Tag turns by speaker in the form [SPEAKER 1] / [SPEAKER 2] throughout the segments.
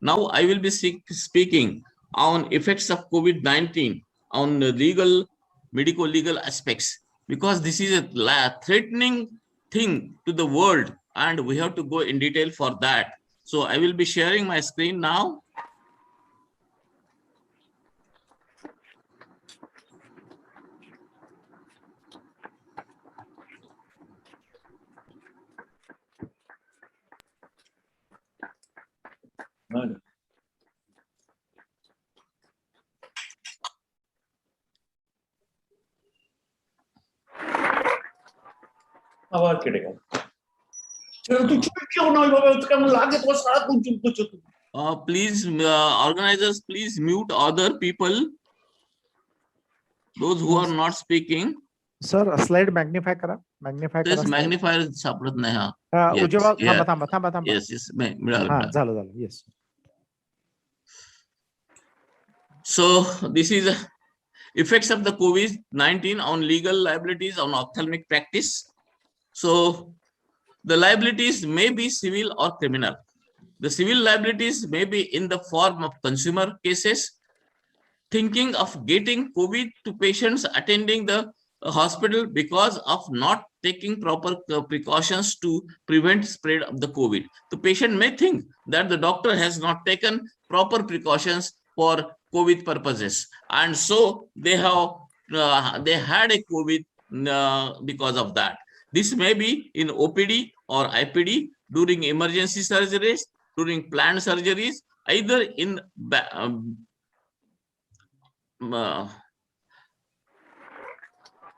[SPEAKER 1] Now I will be speaking on effects of COVID-19 on the medico-legal aspects, because this is a threatening thing to the world, and we have to go in detail for that. So I will be sharing my screen now.
[SPEAKER 2] আবার কেটে গেল। তুই চুপ কেউ নয় বাবা, কেমন লাগে তোমার সারাক্ষণ চুপ করছো তুমি?
[SPEAKER 1] Please, organizers, please mute other people, those who are not speaking.
[SPEAKER 3] Sir, slide magnify करा, magnify
[SPEAKER 1] This
[SPEAKER 3] करा.
[SPEAKER 1] magnifier सापडत नाही हा.
[SPEAKER 3] उजवा थांबा.
[SPEAKER 1] Yes, मिळालं.
[SPEAKER 3] हां, झालं. Yes.
[SPEAKER 1] So this is effects of the COVID-19 on legal liabilities on ophthalmic practice. So the liabilities may be civil or criminal. The civil liabilities may be in the form of consumer cases, thinking of getting COVID to patients attending the hospital because of not taking proper precautions to prevent spread of the COVID. The patient may think that the doctor has not taken proper precautions for COVID purposes, and so they had a COVID because of that. This may be in OPD or IPD, during emergency surgeries, during planned surgeries, either in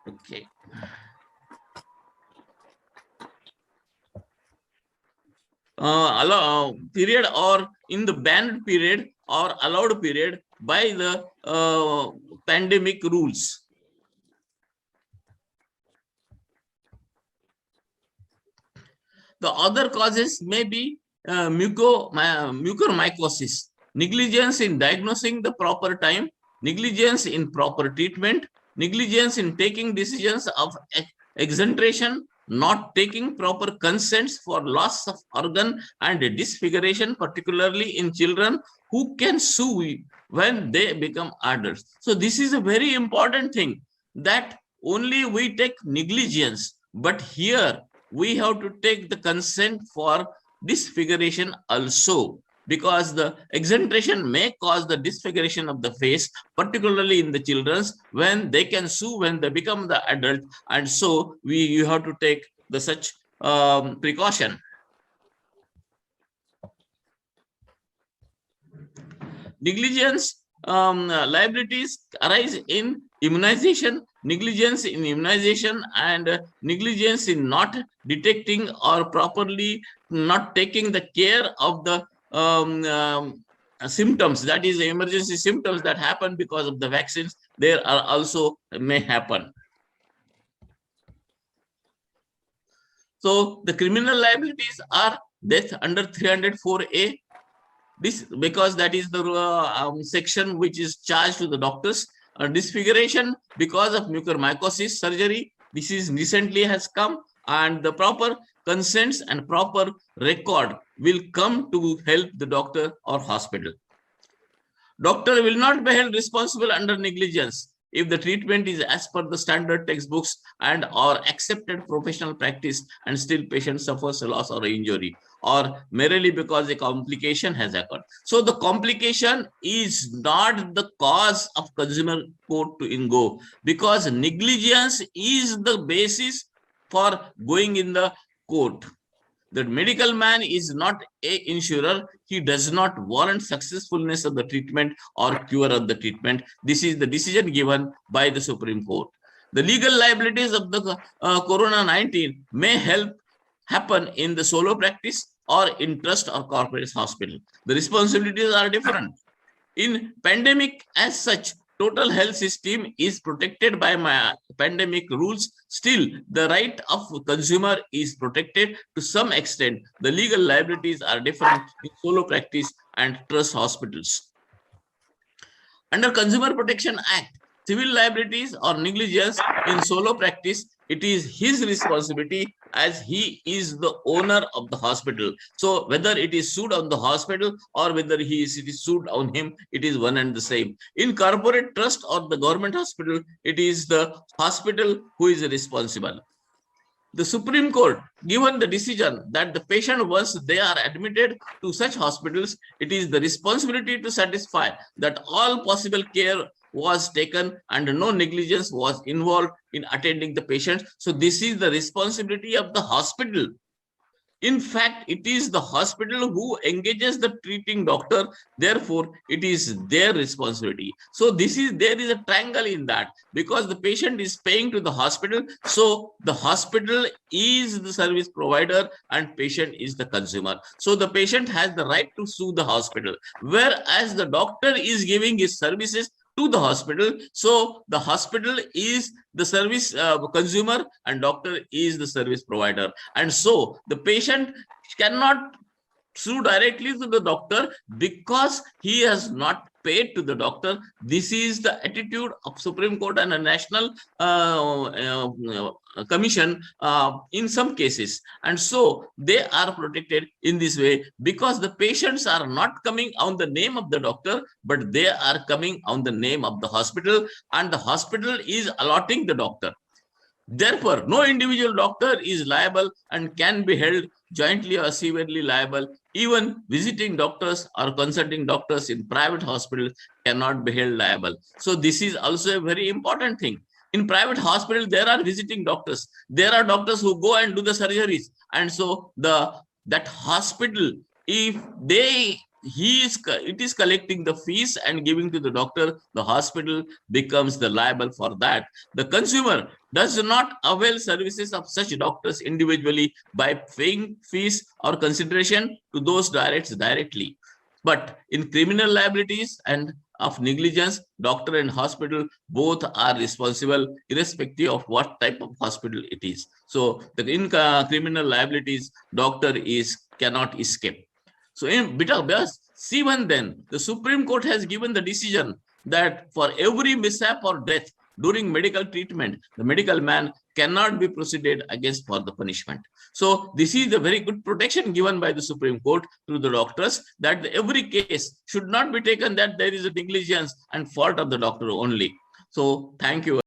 [SPEAKER 1] okay. Period, or in the banned period or allowed period by the pandemic rules. The other causes may be mucormycosis, negligence in diagnosing the proper time, negligence in proper treatment, negligence in taking decisions of exenteration, not taking proper consents for loss of organ and disfiguration, particularly in children who can sue when they become adults. So this is a very important thing, that only we take negligence, but here we have to take the consent for disfiguration also, because the exenteration may cause the disfiguration of the face, particularly in the children when they can sue when they become the adult, and so you have to take the such precaution. Negligence liabilities arise in immunization, negligence in immunization, and negligence in not detecting or properly not taking the care of the symptoms, that is emergency symptoms that happen because of the vaccines. There are also may happen. So the criminal liabilities are death under 304A. This because that is the section which is charged to the doctors. Disfiguration because of mucormycosis surgery, this is recently has come, and the proper consents and proper record will come to help the doctor or hospital. Doctor will not be held responsible under negligence if the treatment is as per the standard textbooks and or accepted professional practice, and still patient suffers a loss or injury, or merely because a complication has occurred. So the complication is not the cause of consumer court to go, because negligence is the basis for going in the court. The medical man is not a insurer. He does not warrant successfulness of the treatment or cure of the treatment. This is the decision given by the Supreme Court. The legal liabilities of the Corona-19 may happen in the solo practice or in trust or corporate hospital. The responsibilities are different. In pandemic as such, total health system is protected by my pandemic rules. Still, the right of consumer is protected to some extent. The legal liabilities are different in solo practice and trust hospitals. Under Consumer Protection Act, civil liabilities or negligence in solo practice it is his responsibility as he is the owner of the hospital. So whether it is sued on the hospital or whether it is sued on him, it is one and the same. In corporate trust or the government hospital, it is the hospital who is responsible. The Supreme Court given the decision that the patient, once they are admitted to such hospitals, it is the responsibility to satisfy that all possible care was taken and no negligence was involved in attending the patient. So this is the responsibility of the hospital. In fact, it is the hospital who engages the treating doctor. Therefore, it is their responsibility. So there is a triangle in that, because the patient is paying to the hospital. So the hospital is the service provider and patient is the consumer. So the patient has the right to sue the hospital, whereas the doctor is giving his services to the hospital. So the hospital is the service consumer and doctor is the service provider. And so the patient cannot sue directly to the doctor because he has not paid to the doctor. This is the attitude of Supreme Court and a national commission in some cases. And so they are protected in this way because the patients are not coming on the name of the doctor, but they are coming on the name of the hospital, and the hospital is allotting the doctor. Therefore, no individual doctor is liable and can be held jointly or severally liable. Even visiting doctors or consulting doctors in private hospitals cannot be held liable. So this is also a very important thing. In private hospitals, there are visiting doctors. There are doctors who go and do the surgeries. And so that hospital, if it is collecting the fees and giving to the doctor, the hospital becomes the liable for that. The consumer does not avail services of such doctors individually by paying fees or consideration to those directly. But in criminal liabilities and of negligence, doctor and hospital both are responsible irrespective of what type of hospital it is. So in criminal liabilities, doctor cannot escape. So in C1 then, the Supreme Court has given the decision that for every mishap or death during medical treatment, the medical man cannot be proceeded against for the punishment. So this is the very good protection given by the Supreme Court to the doctors, that every case should not be taken that there is a negligence and fault of the doctor only. So thank you.